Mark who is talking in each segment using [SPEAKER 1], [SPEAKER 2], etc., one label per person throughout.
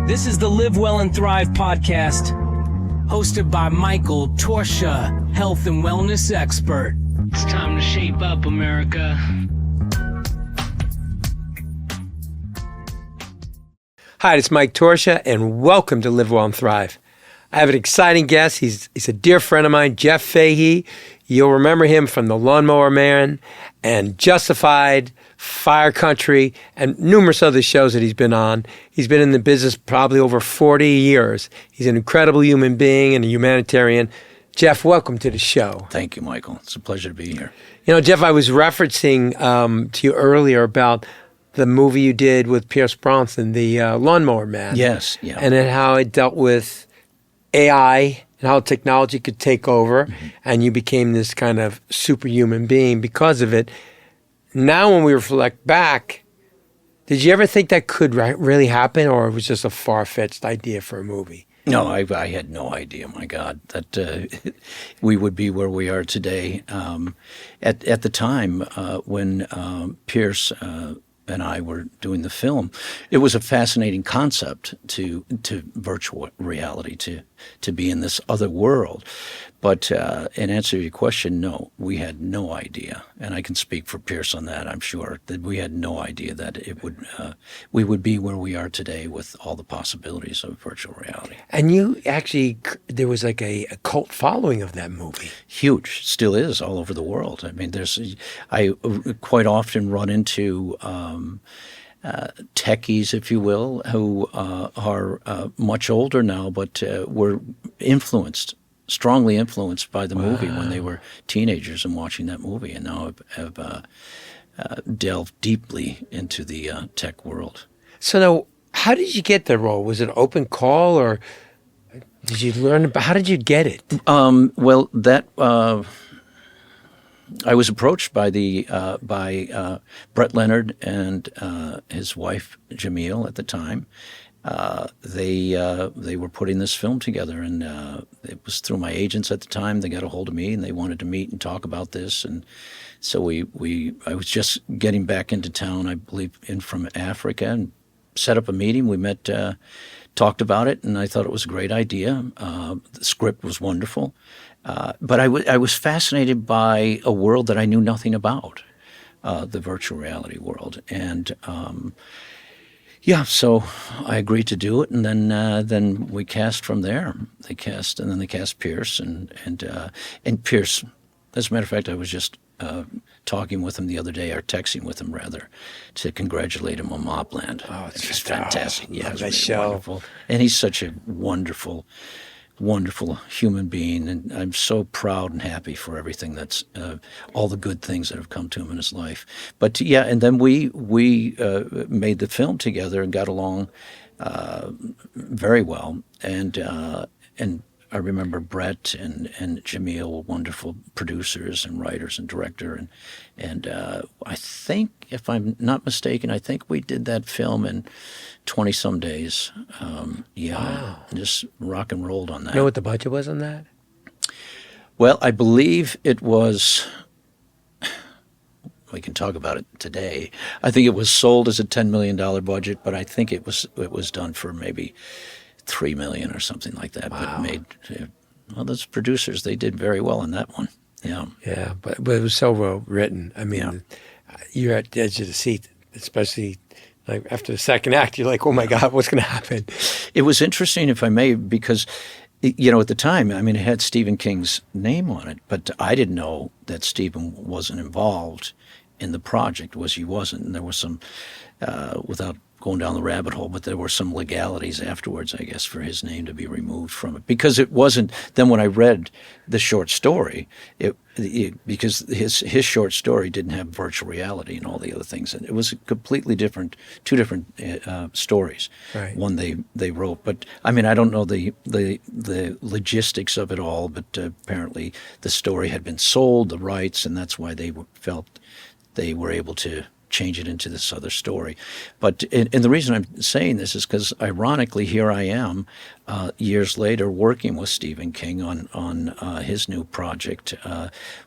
[SPEAKER 1] This is the Live Well and Thrive podcast, hosted by Michael Torchia, health and wellness expert. It's time to shape up, America.
[SPEAKER 2] Hi, it's Mike Torchia, and welcome to Live Well and Thrive. I have an exciting guest. He's a dear friend of mine, Jeff Fahey. You'll remember him from the Lawnmower Man and Justified, Fire Country, and numerous other shows that he's been on. He's been in the business probably over 40 years. He's an incredible human being and a humanitarian. Jeff, welcome to the show.
[SPEAKER 3] Thank you, Michael. It's a pleasure to be here.
[SPEAKER 2] You know, Jeff, I was referencing to you earlier about the movie you did with Pierce Brosnan, the Lawnmower Man.
[SPEAKER 3] Yes, yeah.
[SPEAKER 2] And then how it dealt with AI and how technology could take over, and you became this kind of superhuman being because of it. Now when we reflect back, did you ever think that could really happen, or it was just a far-fetched idea for a movie?
[SPEAKER 3] No, I had no idea, my God, that we would be where we are today. At the time when Pierce and I were doing the film, it was a fascinating concept to virtual reality, to be in this other world. But in answer to your question, no, we had no idea, and I can speak for Pierce on that. I'm sure that we had no idea that it would we would be where we are today with all the possibilities of virtual reality.
[SPEAKER 2] And you actually, there was like a cult following of that movie.
[SPEAKER 3] Huge, still is all over the world. I mean, I quite often run into techies, if you will, who are much older now, but were strongly influenced by the movie when they were teenagers and watching that movie, and now have delved deeply into the tech world.
[SPEAKER 2] So now, how did you get the role? Was it an open call, or did you learn about, how did you get it?
[SPEAKER 3] Well, that I was approached by Brett Leonard and his wife Jamil at the time. They were putting this film together, and it was through my agents at the time. They got a hold of me, and they wanted to meet and talk about this. And so I was just getting back into town, I believe, from Africa, and set up a meeting. We met, talked about it, and I thought it was a great idea. The script was wonderful, but I was fascinated by a world that I knew nothing about, the virtual reality world, and yeah, so I agreed to do it, and then we cast from there. They cast Pierce, and Pierce. As a matter of fact, I was just talking with him the other day, or texting with him rather, to congratulate him on Mobland.
[SPEAKER 2] Oh, it's
[SPEAKER 3] just fantastic! Yeah,
[SPEAKER 2] that
[SPEAKER 3] really
[SPEAKER 2] show.
[SPEAKER 3] Wonderful, and he's such a wonderful human being, and I'm so proud and happy for everything that's all the good things that have come to him in his life. But yeah, and then we made the film together and got along very well, and I remember Brett and Jamil were wonderful producers and writers and director, and I think, if I'm not mistaken, I think we did that film in 20-some days.
[SPEAKER 2] Wow.
[SPEAKER 3] Just rock and rolled on that.
[SPEAKER 2] You know what the budget was on that?
[SPEAKER 3] Well, I believe it was, we can talk about it today. I think it was sold as a $10 million budget, but I think it was done for maybe $3 million or something like that.
[SPEAKER 2] Wow.
[SPEAKER 3] But it made, well, those producers, they did very well on that one. Yeah.
[SPEAKER 2] Yeah, but it was so well written. I mean, you're at the edge of the seat, especially like after the second act. You're like, oh my God, what's going to happen?
[SPEAKER 3] It was interesting, if I may, because, you know, at the time, I mean, it had Stephen King's name on it, but I didn't know that Stephen wasn't involved in the project. He wasn't, and there was some, without going down the rabbit hole, but there were some legalities afterwards, I guess, for his name to be removed from it, because it wasn't. Then when I read the short story, because his short story didn't have virtual reality and all the other things, and it was a completely different, two different stories.
[SPEAKER 2] Right. One
[SPEAKER 3] they wrote, but I mean, I don't know the logistics of it all, but apparently the story had been sold, the rights, and that's why they felt they were able to change it into this other story. But and the reason I'm saying this is because, ironically, here I am years later working with Stephen King on his new project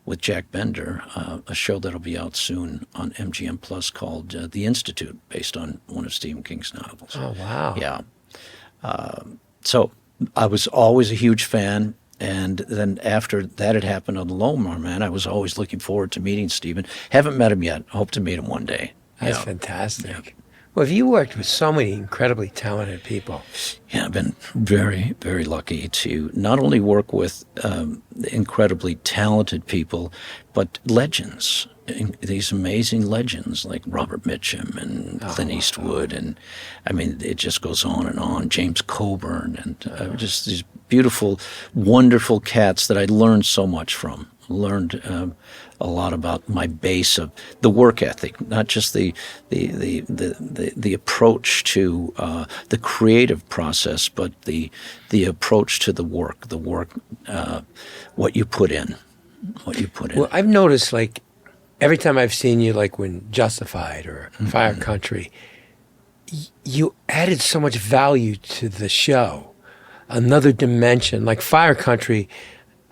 [SPEAKER 3] with Jack Bender, a show that'll be out soon on MGM Plus called The Institute, based on one of Stephen King's novels.
[SPEAKER 2] Oh, wow.
[SPEAKER 3] Yeah. So I was always a huge fan. And then after that had happened on the Lawnmower Man, I was always looking forward to meeting Stephen. Haven't met him yet. Hope to meet him one day.
[SPEAKER 2] That's fantastic. Well, you worked with so many incredibly talented people.
[SPEAKER 3] Yeah, I've been very, very lucky to not only work with incredibly talented people, but legends, these amazing legends like Robert Mitchum and Clint Eastwood. And I mean, it just goes on and on. James Coburn and just these beautiful, wonderful cats that I learned so much from. Learned a lot about my base of the work ethic, not just the approach to the creative process, but the approach to the work, what you put in.
[SPEAKER 2] Well, I've noticed, like, every time I've seen you, like when Justified or Fire Country, you added so much value to the show, another dimension. Like Fire Country,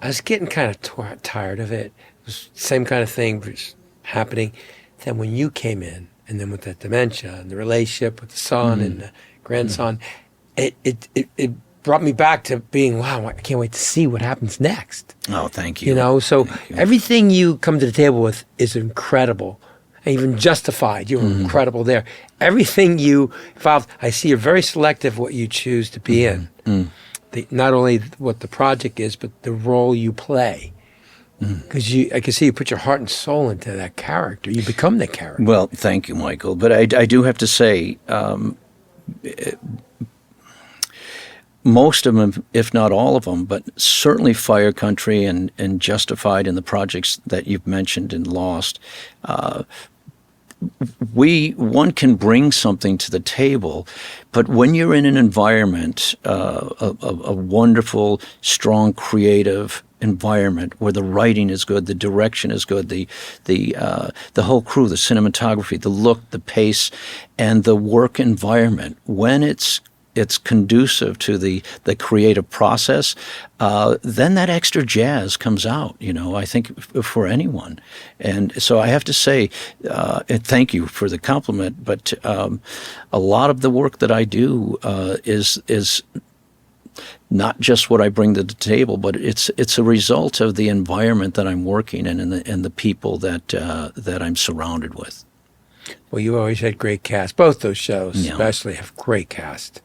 [SPEAKER 2] I was getting kind of tired of it. It was the same kind of thing was happening. Then when you came in, and then with the dementia and the relationship with the son and the grandson, it brought me back to being, wow, I can't wait to see what happens next.
[SPEAKER 3] Oh, thank you.
[SPEAKER 2] You know, so everything you come to the table with is incredible. And even Justified, you were incredible there. Everything you involved, I see you're very selective what you choose to be in. Not only what the project is, but the role you play. Because I can see you put your heart and soul into that character. You become the character.
[SPEAKER 3] Well, thank you, Michael. But I do have to say, most of them, if not all of them, but certainly Fire Country and Justified and the projects that you've mentioned and Lost, one can bring something to the table, but when you're in an environment, a wonderful, strong, creative environment where the writing is good, the direction is good, the whole crew, the cinematography, the look, the pace, and the work environment, when it's conducive to the creative process, then that extra jazz comes out, I think for anyone. And so I have to say, and thank you for the compliment, but a lot of the work that I do is not just what I bring to the table, but it's a result of the environment that I'm working in and the people that I'm surrounded with.
[SPEAKER 2] Well, you always had great cast. Both those shows especially have great cast.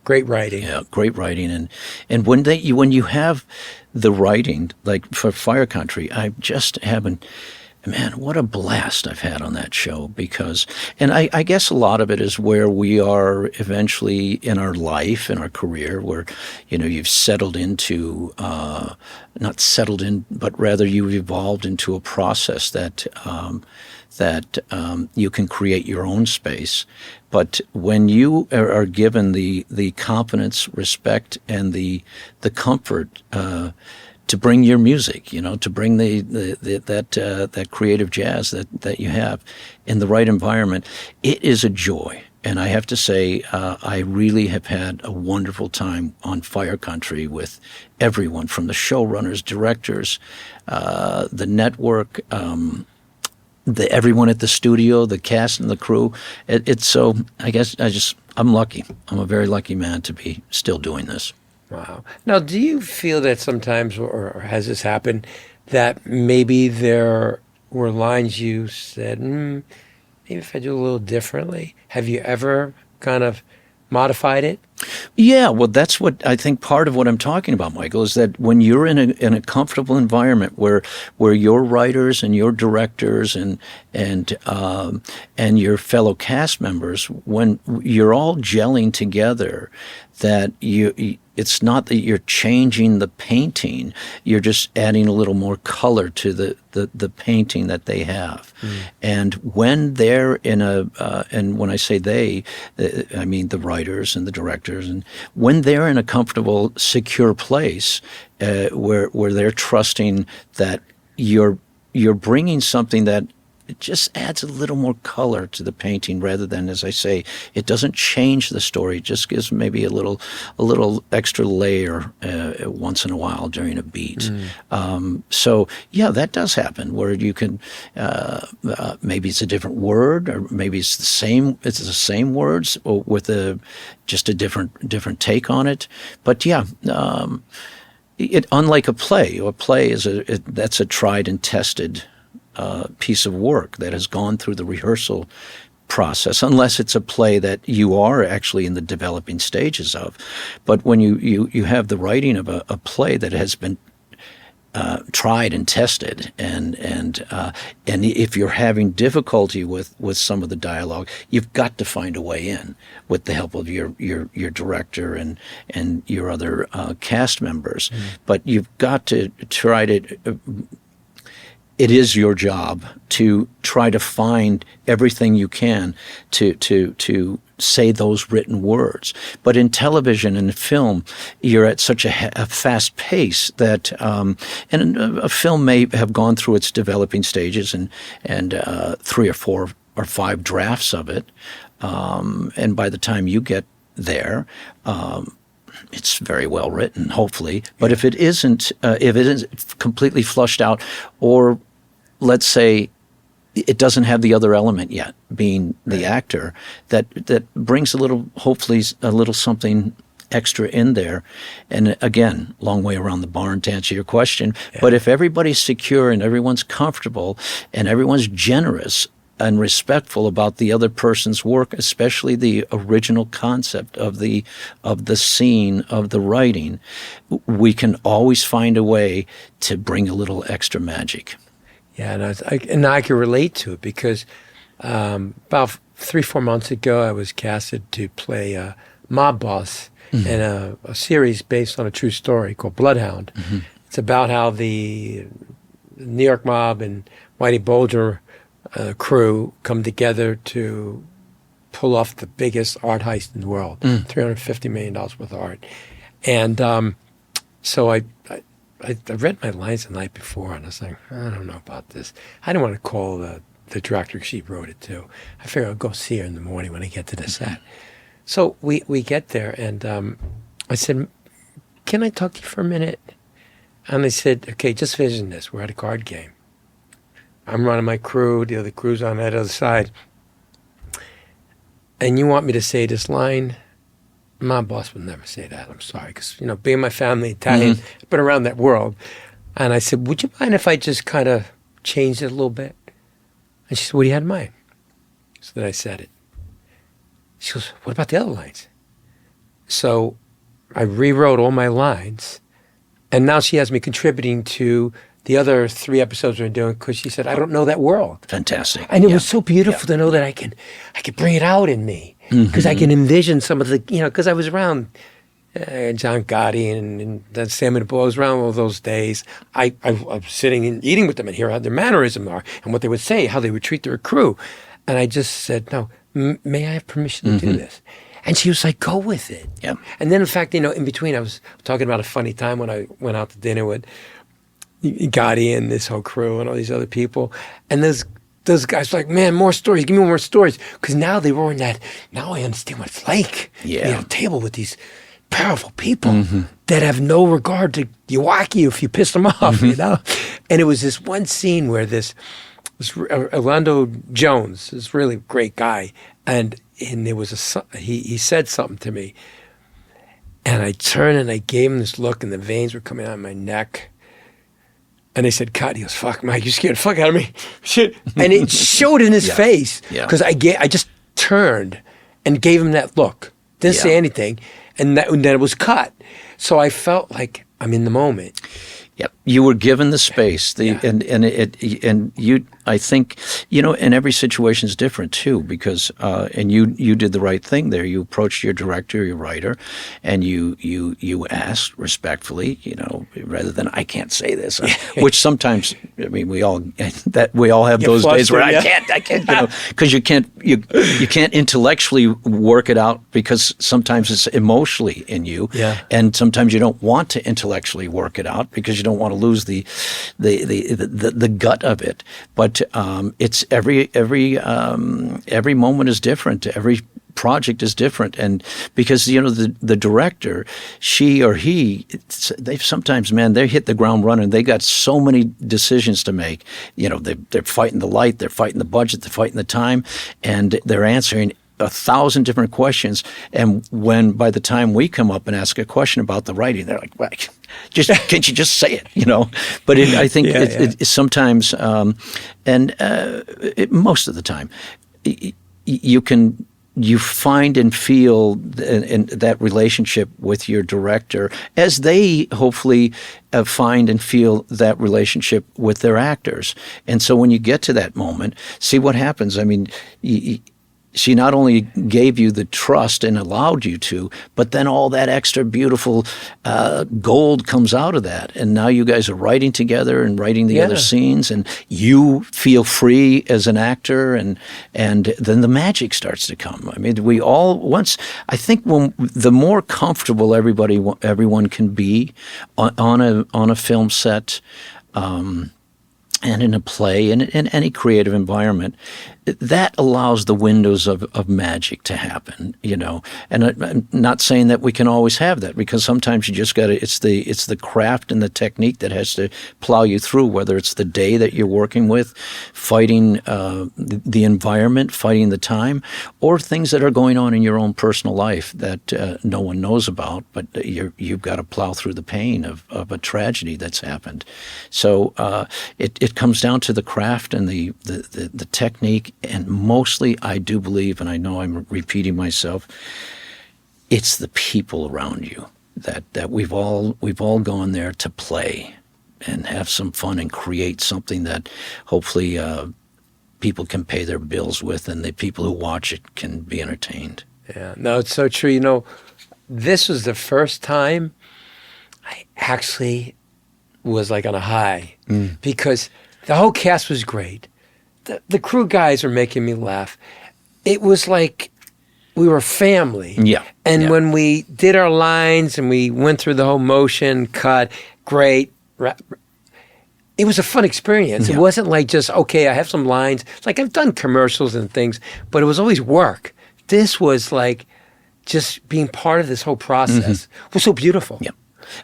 [SPEAKER 2] Great writing.
[SPEAKER 3] Yeah, great writing. And when you have the writing, like for Fire Country, I just haven't, man, what a blast I've had on that show because, and I guess a lot of it is where we are eventually in our life, in our career, where, you've settled into, not settled in, but rather you've evolved into a process that you can create your own space. But when you are given the confidence, respect, and the comfort to bring your music, to bring that creative jazz that you have in the right environment, it is a joy. And I have to say, I really have had a wonderful time on Fire Country with everyone from the showrunners, directors, the network. Everyone at the studio, the cast and the crew. It's so, I guess I'm lucky. I'm a very lucky man to be still doing this.
[SPEAKER 2] Wow. Now, do you feel that sometimes, or has this happened, that maybe there were lines you said, maybe if I do a little differently? Have you ever kind of modified it?
[SPEAKER 3] Yeah, well, that's what I think part of what I'm talking about, Michael, is that when you're in a comfortable environment where your writers and your directors and your fellow cast members, when you're all gelling together, that it's not that you're changing the painting, you're just adding a little more color to the painting that they have. And when they're in and when I say they, I mean the writers and the directors, and when they're in a comfortable, secure place where they're trusting that you're bringing something that it just adds a little more color to the painting rather than, as I say, it doesn't change the story. It just gives maybe a little extra layer once in a while during a beat. So yeah, that does happen where you can maybe it's a different word, or maybe it's the same words or with just a different take on it. But yeah. Unlike a play is that's a tried and tested piece of work that has gone through the rehearsal process, unless it's a play that you are actually in the developing stages of. But when you have the writing of a play that has been tried and tested, and if you're having difficulty with some of the dialogue, you've got to find a way in with the help of your director and your other cast members. But you've got to try to. It is your job to try to find everything you can to say those written words. But in television and film, you're at such a fast pace that, and a film may have gone through its developing stages and 3 or 4 or 5 drafts of it, and by the time you get there, it's very well written, hopefully. But if it isn't completely flushed out, or let's say it doesn't have the other element yet, being the actor, that brings hopefully a little something extra in there. And again, long way around the barn to answer your question. Yeah. But if everybody's secure and everyone's comfortable and everyone's generous and respectful about the other person's work, especially the original concept of the scene, of the writing, we can always find a way to bring a little extra magic.
[SPEAKER 2] Yeah, and I can relate to it because about 3-4 months ago, I was casted to play a mob boss in a series based on a true story called Bloodhound. It's about how the New York mob and Whitey Bulger crew come together to pull off the biggest art heist in the world, $350 million worth of art. And so I read my lines the night before, and I was like, I don't know about this. I didn't want to call the director. She wrote it too. I figured I'll go see her in the morning when I get to the set. So we get there, and I said, can I talk to you for a minute? And they said, okay, just vision this. We're at a card game. I'm running my crew. The other crew's on that other side. And you want me to say this line? My boss would never say that. I'm sorry, because, being my family Italian, I've been around that world. And I said, would you mind if I just kind of changed it a little bit? And she said, what do you have in mind? So then I said it. She goes, what about the other lines? So I rewrote all my lines, and now she has me contributing to the other 3 episodes we're doing because she said, I don't know that world.
[SPEAKER 3] Fantastic.
[SPEAKER 2] And it was so beautiful to know that I can bring it out in me. Because I can envision some of the, because I was around John Gotti and then Sam and Paul. I was around all those days. I was sitting and eating with them and hear how their mannerisms are and what they would say, how they would treat their crew. And I just said, no, may I have permission to do this? And she was like, go with it.
[SPEAKER 3] Yeah.
[SPEAKER 2] And then, in fact, in between, I was talking about a funny time when I went out to dinner with Gotti and this whole crew and all these other people. And those guys were like, man, more stories. Give me more stories. Because now they were in that, now I understand what it's like to be at a table with these powerful people that have no regard to you, whack you if you piss them off, And it was this one scene where this Orlando Jones, this really great guy, and there was he said something to me. And I turned and I gave him this look, and the veins were coming out of my neck. And they said, cut. He goes, fuck, Mike, you scared the fuck out of me. Shit. And it showed in his face. Because I just turned and gave him that look. Didn't say anything. And then it was cut. So I felt like I'm in the moment.
[SPEAKER 3] Yep, you were given the space, and you. I think and every situation is different too, because and you did the right thing there. You approached your director, your writer, and you asked respectfully, rather than I can't say this, which sometimes we all have those days where I can't, because you can't intellectually work it out because sometimes it's emotionally in you, and sometimes you don't want to intellectually work it out because you don't want want to lose the gut of it. But it's every moment is different. Every project is different, and because the director, she or he, they've sometimes, man, they hit the ground running. They got so many decisions to make. They're fighting the light, they're fighting the budget, they're fighting the time, and they're answering 1,000 different questions. And when by the time we come up and ask a question about the writing, they're like, well, can't you just say it? But I think it sometimes, most of the time, you find and feel in that relationship with your director as they hopefully find and feel that relationship with their actors. And so when you get to that moment, see what happens. I mean, she not only gave you the trust and allowed you to, but then all that extra beautiful gold comes out of that. And now you guys are writing together and writing the other scenes, and you feel free as an actor, and then the magic starts to come. I mean, I think when the more comfortable everyone can be on a film set, and in a play, and in any creative environment, that allows the windows of magic to happen, And I'm not saying that we can always have that, because sometimes you just got to. It's the craft and the technique that has to plow you through. Whether it's the day that you're working with, fighting the environment, fighting the time, or things that are going on in your own personal life that no one knows about, but you've got to plow through the pain of a tragedy that's happened. So it comes down to the craft and the technique. And mostly, I do believe, and I know I'm repeating myself, it's the people around you that we've all gone there to play and have some fun and create something that hopefully people can pay their bills with, and the people who watch it can be entertained.
[SPEAKER 2] Yeah, no, it's so true. This was the first time I actually was like on a high, because the whole cast was great. The crew guys are making me laugh. It was like we were family.
[SPEAKER 3] Yeah.
[SPEAKER 2] And when we did our lines and we went through the whole motion, cut, great. It was a fun experience.
[SPEAKER 3] Yeah.
[SPEAKER 2] It wasn't like just, okay, I have some lines. Like, I've done commercials and things, but it was always work. This was like just being part of this whole process. It was so beautiful.
[SPEAKER 3] Yeah.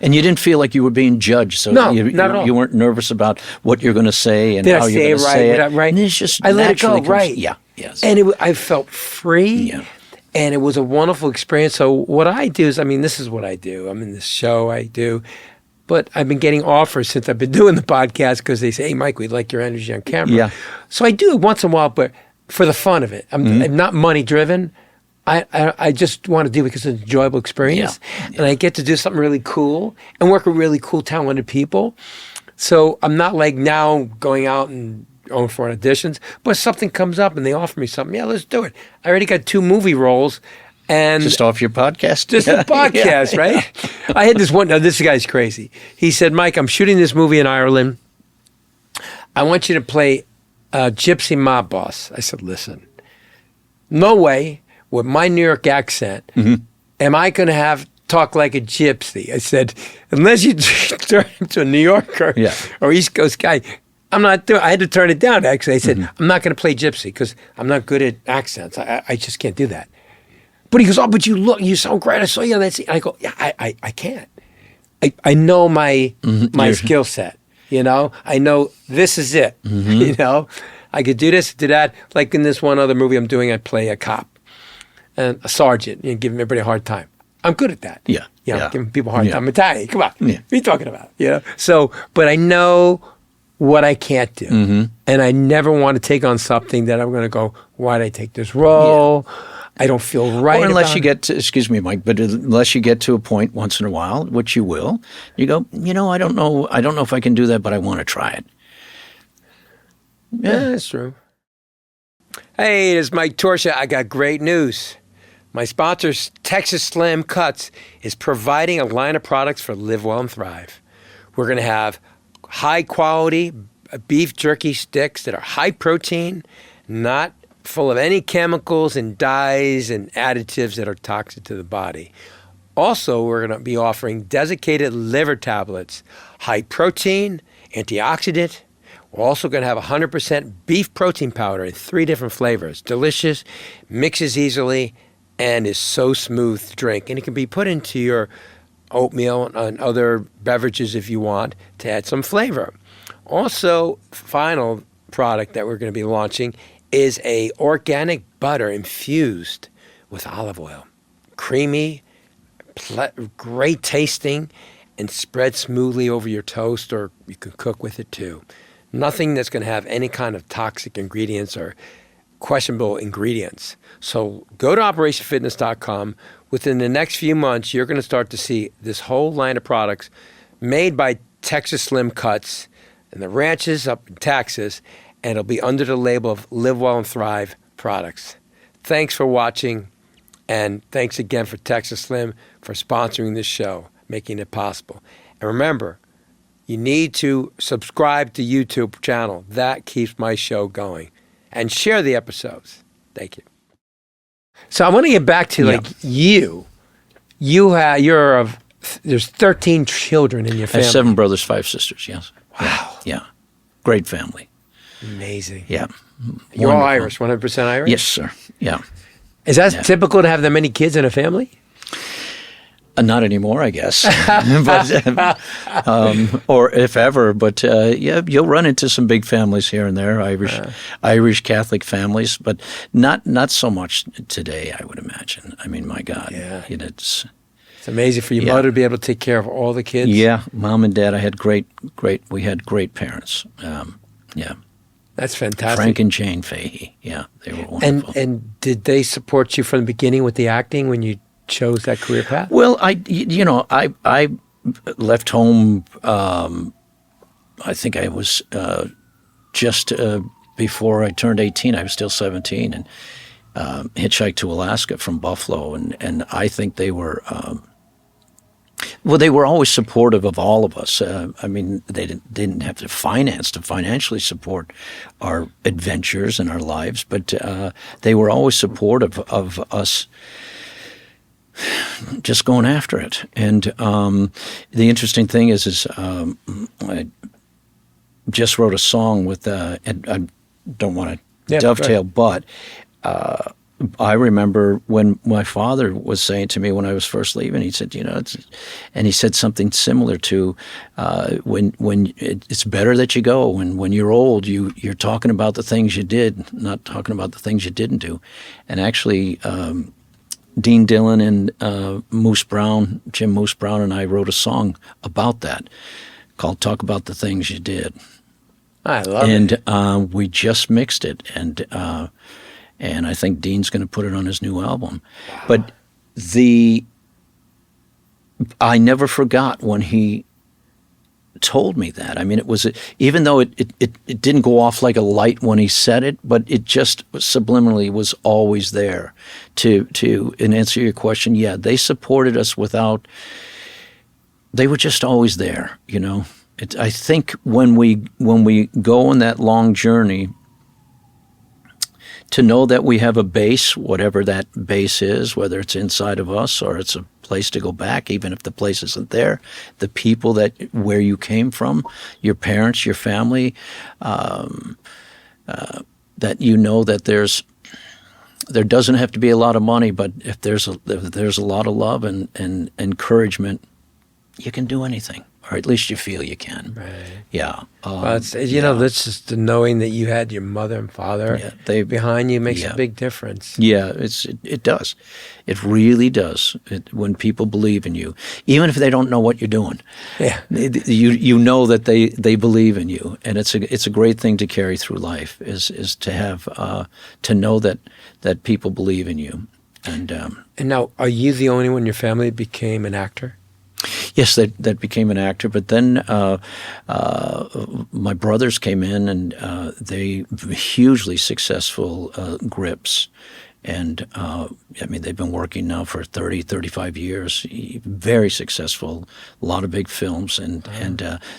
[SPEAKER 3] And you didn't feel like you were being judged, so
[SPEAKER 2] not at all.
[SPEAKER 3] You weren't nervous about what you're going to say and how you're going to say it.
[SPEAKER 2] Right.
[SPEAKER 3] And it's just
[SPEAKER 2] I let it go, right.
[SPEAKER 3] Yeah, yes.
[SPEAKER 2] And I felt free,
[SPEAKER 3] Yeah.
[SPEAKER 2] and it was a wonderful experience. So what I do is, this is what I do. I'm in this show I do, but I've been getting offers since I've been doing the podcast, because they say, hey, Mike, we'd like your energy on camera.
[SPEAKER 3] Yeah.
[SPEAKER 2] So I do it once in a while, but for the fun of it. I'm not money-driven. I just want to do it because it's an enjoyable experience, and I get to do something really cool and work with really cool, talented people. So I'm not like now going out and going for auditions, but if something comes up and they offer me something, yeah, let's do it. I already got 2 movie roles, and
[SPEAKER 3] just off your podcast,
[SPEAKER 2] just a podcast, right? I had this one. Now this guy's crazy. He said, Mike, I'm shooting this movie in Ireland. I want you to play a gypsy mob boss. I said, listen, no way. With my New York accent, am I going to talk like a gypsy? I said, unless you turn into a New Yorker or East Coast guy, I'm not doing. I had to turn it down, actually. I said, I'm not going to play gypsy because I'm not good at accents. I just can't do that. But he goes, oh, but you sound great. I saw you on that scene. I go, yeah, I can't. I know my skill set, I know this is it, I could do this, do that. Like in this one other movie I'm doing, I play a cop. And a sergeant, giving everybody a hard time. I'm good at that.
[SPEAKER 3] Yeah.
[SPEAKER 2] Giving people a hard time. I'm Italian. Come on.
[SPEAKER 3] Yeah.
[SPEAKER 2] What are you talking about? So, but I know what I can't do. And I never want to take on something that I'm going to go, why did I take this role? I don't feel right.
[SPEAKER 3] Or unless you get to, excuse me, Mike, but unless you get to a point once in a while, which you will, you go, I don't know if I can do that, but I want to try it.
[SPEAKER 2] Yeah, that's true. Hey, it's Mike Torchia. I got great news. My sponsor, Texas Slam Cuts, is providing a line of products for Live Well and Thrive. We're going to have high-quality beef jerky sticks that are high protein, not full of any chemicals and dyes and additives that are toxic to the body. Also, we're going to be offering desiccated liver tablets, high protein, antioxidant. We're also going to have 100% beef protein powder in 3 different flavors. Delicious, mixes easily, and is so smooth to drink. And it can be put into your oatmeal and other beverages if you want to add some flavor. Also, final product that we're going to be launching is a organic butter infused with olive oil. Creamy, great tasting, and spread smoothly over your toast, or you can cook with it too. Nothing that's going to have any kind of toxic ingredients or questionable ingredients. So go to operationfitness.com. Within the next few months, you're going to start to see this whole line of products made by Texas Slim Cuts and the ranches up in Texas, and it'll be under the label of Live Well and Thrive products. Thanks for watching, and thanks again for Texas Slim for sponsoring this show, making it possible. And remember, you need to subscribe to YouTube channel. That keeps my show going. And share the episodes. Thank you. So I want to get back to there's 13 children in your
[SPEAKER 3] I
[SPEAKER 2] family.
[SPEAKER 3] have 7 brothers, 5 sisters, yes.
[SPEAKER 2] Wow.
[SPEAKER 3] Yeah. Great family.
[SPEAKER 2] Amazing.
[SPEAKER 3] Yeah.
[SPEAKER 2] You're all
[SPEAKER 3] Wonderful.
[SPEAKER 2] Irish, 100% Irish?
[SPEAKER 3] Yes, sir. Yeah.
[SPEAKER 2] Is that typical to have that many kids in a family?
[SPEAKER 3] Not anymore, I guess. Or if ever. But yeah, you'll run into some big families here and there, Irish Catholic families, but not so much today, I would imagine. I mean, my God.
[SPEAKER 2] Yeah.
[SPEAKER 3] It's
[SPEAKER 2] amazing for your mother to be able to take care of all the kids.
[SPEAKER 3] Yeah. Mom and Dad, we had great parents. Yeah.
[SPEAKER 2] That's fantastic.
[SPEAKER 3] Frank and Jane Fahey. Yeah, they were wonderful.
[SPEAKER 2] And did they support you from the beginning with the acting when you chose that career path?
[SPEAKER 3] Well, I left home. I think I was just before I turned 18. I was still 17, and hitchhiked to Alaska from Buffalo, and I think they were. They were always supportive of all of us. I mean, they didn't have to financially support our adventures and our lives, but they were always supportive of us just going after it. And the interesting thing is I just wrote a song with, and I don't want to dovetail, but I remember when my father was saying to me when I was first leaving, he said, and he said something similar to, when it's better that you go. When you're old, you're talking about the things you did, not talking about the things you didn't do. And actually, Dean Dillon and Jim Moose Brown and I wrote a song about that called Talk About the Things You Did.
[SPEAKER 2] I love it.
[SPEAKER 3] And we just mixed it, and I think Dean's going to put it on his new album. Wow. But I never forgot when he told me that. I mean, it was, even though it didn't go off like a light when he said it, but it just subliminally was always there to and answer your question. Yeah, they supported us they were just always there, I think when we go on that long journey, to know that we have a base, whatever that base is, whether it's inside of us or it's a place to go back, even if the place isn't there, the people where you came from, your parents, your family, that that there doesn't have to be a lot of money, but if there's a lot of love and encouragement, you can do anything. Or at least you feel you can. Right. Yeah.
[SPEAKER 2] Well, it's, that's just the knowing that you had your mother and father behind you makes a big difference.
[SPEAKER 3] Yeah, it does. It really does. When people believe in you, even if they don't know what you're doing, you know that they believe in you, and it's a great thing to carry through life is to have to know that people believe in you. And
[SPEAKER 2] now, are you the only one in your family that became an actor?
[SPEAKER 3] Yes, that became an actor, but then my brothers came in, and they hugely successful grips, And I mean, they've been working now for 30, 35 years, very successful, a lot of big films. And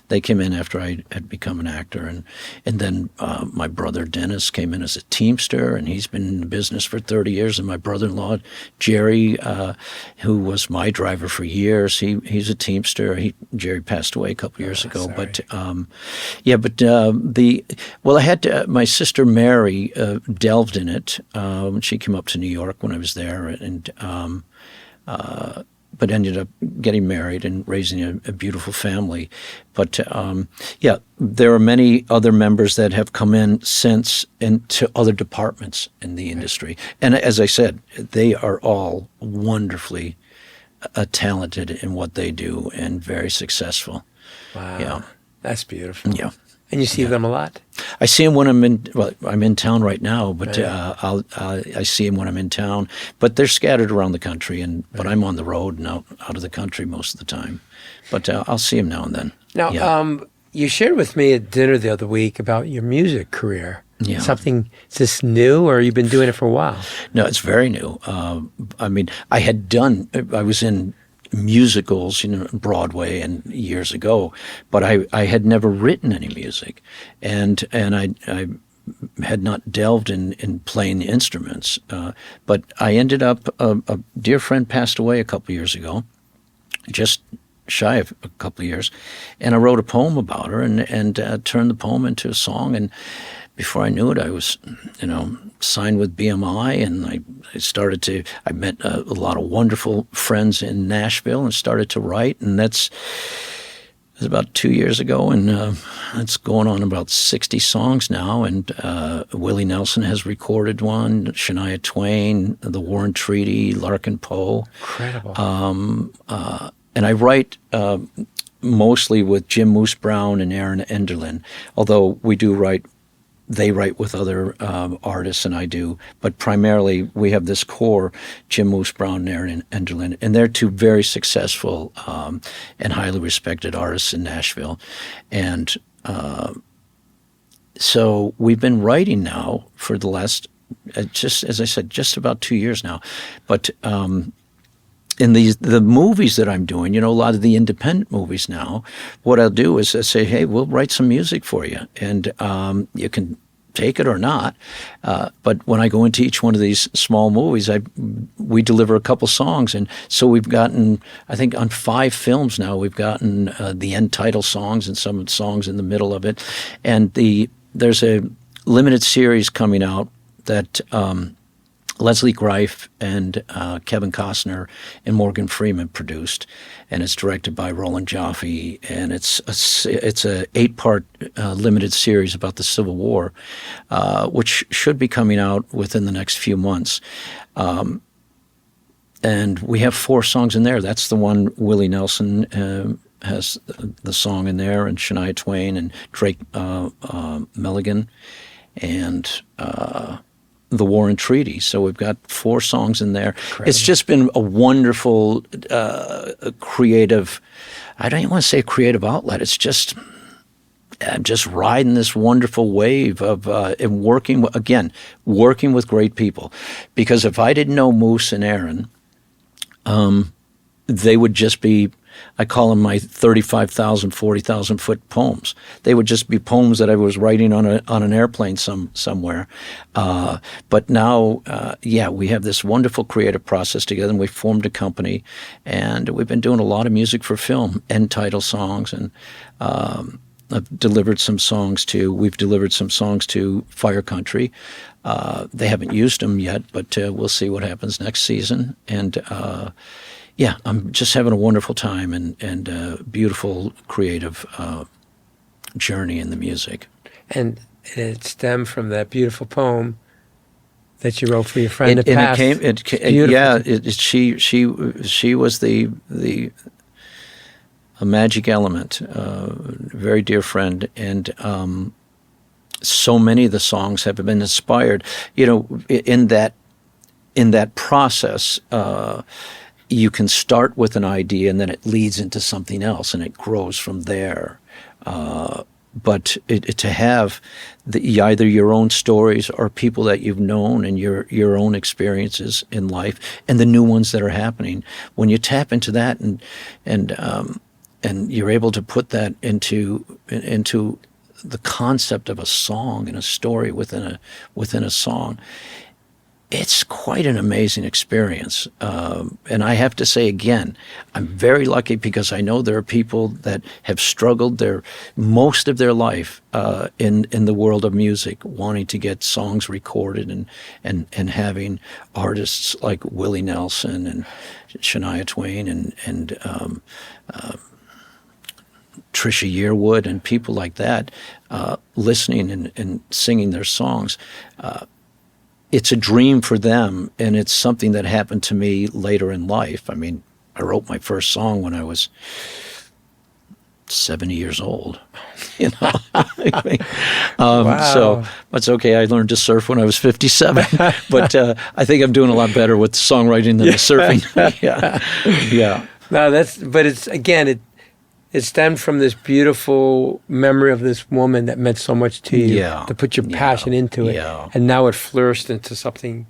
[SPEAKER 3] they came in after I had become an actor. And then my brother Dennis came in as a Teamster, and he's been in the business for 30 years. And my brother-in-law, Jerry, who was my driver for years, he's a Teamster. Jerry passed away a couple years ago.
[SPEAKER 2] Sorry.
[SPEAKER 3] But I had my sister Mary delved in it. She came up to New York when I was there, and but ended up getting married and raising a beautiful family. But there are many other members that have come in since into other departments in the industry. And as I said, they are all wonderfully talented in what they do and very successful.
[SPEAKER 2] Wow.
[SPEAKER 3] Yeah.
[SPEAKER 2] That's beautiful.
[SPEAKER 3] Yeah.
[SPEAKER 2] And you see them a lot?
[SPEAKER 3] I see them when I'm in town right now, but I see them when I'm in town. But they're scattered around the country, but I'm on the road and out of the country most of the time. But I'll see them now and then.
[SPEAKER 2] Now, you shared with me at dinner the other week about your music career.
[SPEAKER 3] Yeah.
[SPEAKER 2] Something, is this new, or you've been doing it for a while?
[SPEAKER 3] No, it's very new. I mean, I was in musicals, Broadway and years ago, but I had never written any music, and I had not delved in playing the instruments. But I ended up, a dear friend passed away a couple years ago, just shy of a couple of years, and I wrote a poem about her and turned the poem into a song. And before I knew it, I was, signed with BMI, and I met a lot of wonderful friends in Nashville and started to write, and it was about 2 years ago, and it's going on about 60 songs now, and Willie Nelson has recorded one, Shania Twain, The War and Treaty, Larkin Poe.
[SPEAKER 2] Incredible.
[SPEAKER 3] And I write mostly with Jim Moose Brown and Aaron Enderlin, although they write with other artists, and I do. But primarily, we have this core, Jim Moose Brown and Aaron Enderlin, and they're two very successful and highly respected artists in Nashville. And so we've been writing now for the last, just as I said, just about 2 years now. But in the movies that I'm doing, a lot of the independent movies now, what I'll do is I say, hey, we'll write some music for you, and you can take it or not. But when I go into each one of these small movies, we deliver a couple songs, and so we've gotten, I think, on 5 films now, we've gotten the end title songs and some songs in the middle of it, and there's a limited series coming out that Leslie Greif and Kevin Costner and Morgan Freeman produced, and it's directed by Roland Joffe, and it's a 8-part limited series about the Civil War, which should be coming out within the next few months. And we have 4 songs in there. That's the one Willie Nelson has the song in there, and Shania Twain and Drake Milligan, and The War and Treaty. So we've got 4 songs in there. Incredible. It's just been a wonderful, creative, I don't even want to say creative outlet. It's just, I'm just riding this wonderful wave of and working with great people. Because if I didn't know Moose and Aaron, they would just be, I call them my 35,000, 40,000 foot poems. They would just be poems that I was writing on an airplane somewhere. But now, we have this wonderful creative process together, and we formed a company, and we've been doing a lot of music for film, end title songs, and we've delivered some songs to Fire Country. They haven't used them yet, but we'll see what happens next season. And I'm just having a wonderful time and a beautiful creative journey in the music.
[SPEAKER 2] And it stemmed from that beautiful poem that you wrote for your friend that passed. She was a magic element, very dear friend, and so many of the songs have been inspired. In that process. You can start with an idea, and then it leads into something else, and it grows from there.
[SPEAKER 3] but to have either your own stories or people that you've known and your own experiences in life and the new ones that are happening, when you tap into that and you're able to put that into the concept of a song and a story within a song, it's quite an amazing experience. And I have to say again, I'm very lucky because I know there are people that have struggled most of their life in the world of music, wanting to get songs recorded and having artists like Willie Nelson and Shania Twain and Trisha Yearwood and people like that listening and singing their songs. It's a dream for them, and it's something that happened to me later in life. I mean, I wrote my first song when I was 70 years old,
[SPEAKER 2] Wow.
[SPEAKER 3] So that's okay. I learned to surf when I was 57, but I think I'm doing a lot better with songwriting than the surfing. Yeah.
[SPEAKER 2] No, it stemmed from this beautiful memory of this woman that meant so much to you, to put your passion into it, and now it flourished into something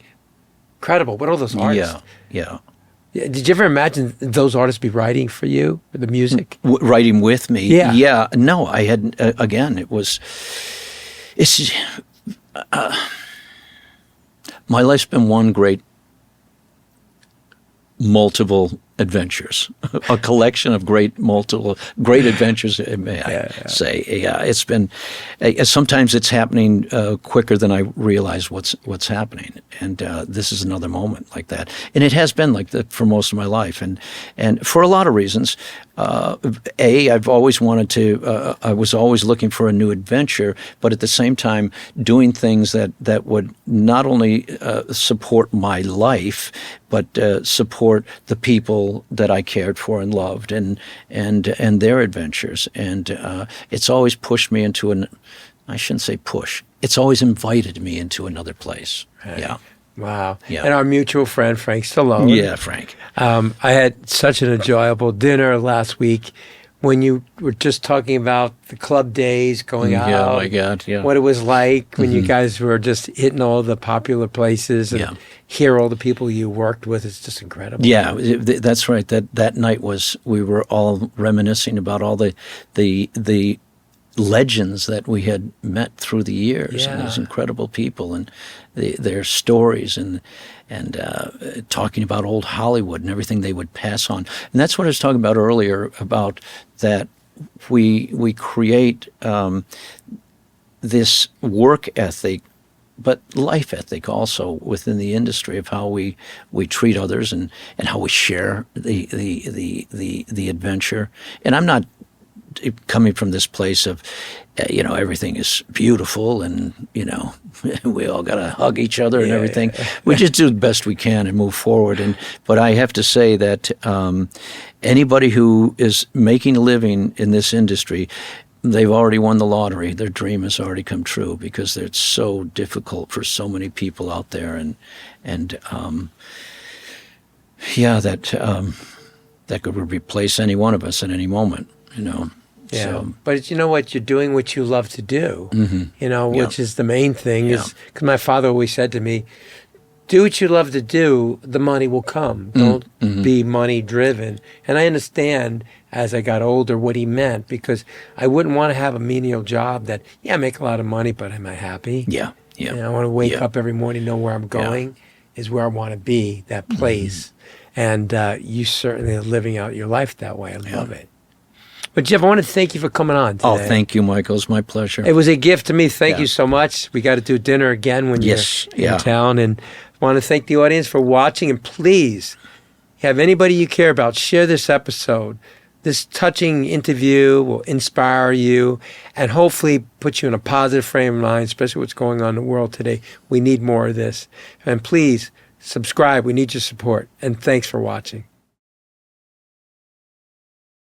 [SPEAKER 2] incredible. What are those artists?
[SPEAKER 3] Yeah.
[SPEAKER 2] Did you ever imagine those artists be writing for you, the music?
[SPEAKER 3] Writing with me?
[SPEAKER 2] Yeah.
[SPEAKER 3] No, I had, again, my life's been one great multiple adventures, a collection of great adventures, may I say. Yeah, it's been, sometimes it's happening quicker than I realize what's happening. And this is another moment like that. And it has been like that for most of my life. And for a lot of reasons. I've always wanted to, I was always looking for a new adventure, but at the same time doing things that would not only support my life, but support the people that I cared for and loved and their adventures. And it's always pushed me into I shouldn't say push, it's always invited me into another place. Right. Yeah.
[SPEAKER 2] Wow.
[SPEAKER 3] Yeah.
[SPEAKER 2] And our mutual friend, Frank Stallone.
[SPEAKER 3] Yeah, Frank.
[SPEAKER 2] I had such an enjoyable dinner last week when you were just talking about the club days, going out.
[SPEAKER 3] Oh my God, yeah.
[SPEAKER 2] What it was like when you guys were just hitting all the popular places and hear all the people you worked with. It's just incredible.
[SPEAKER 3] Yeah, that's right. That night we were all reminiscing about all the legends that we had met through the years, and these incredible people and their stories and talking about old Hollywood and everything they would pass on. And that's what I was talking about earlier, about that we create this work ethic, but life ethic also within the industry of how we treat others and how we share the adventure. And I'm not coming from this place of, everything is beautiful and, we all got to hug each other and everything. We just do the best we can and move forward. But I have to say that anybody who is making a living in this industry, they've already won the lottery. Their dream has already come true because it's so difficult for so many people out there. That could replace any one of us at any moment,
[SPEAKER 2] Yeah,
[SPEAKER 3] So,
[SPEAKER 2] but you know what? You're doing what you love to do, which is the main thing. Is because my father always said to me, do what you love to do, the money will come. Don't be money driven. And I understand as I got older what he meant, because I wouldn't want to have a menial job that, I make a lot of money, but am I happy?
[SPEAKER 3] Yeah.
[SPEAKER 2] I want to wake up every morning, know where I'm going, is where I want to be, that place. And you certainly are living out your life that way. I love it. But Jeff, I want to thank you for coming on today.
[SPEAKER 3] Oh, thank you, Michael. It's my pleasure.
[SPEAKER 2] It was a gift to me. Thank you so much. We got to do dinner again when you're in town. And I want to thank the audience for watching. And please, have anybody you care about, share this episode. This touching interview will inspire you and hopefully put you in a positive frame of mind, especially what's going on in the world today. We need more of this. And please, subscribe. We need your support. And thanks for watching.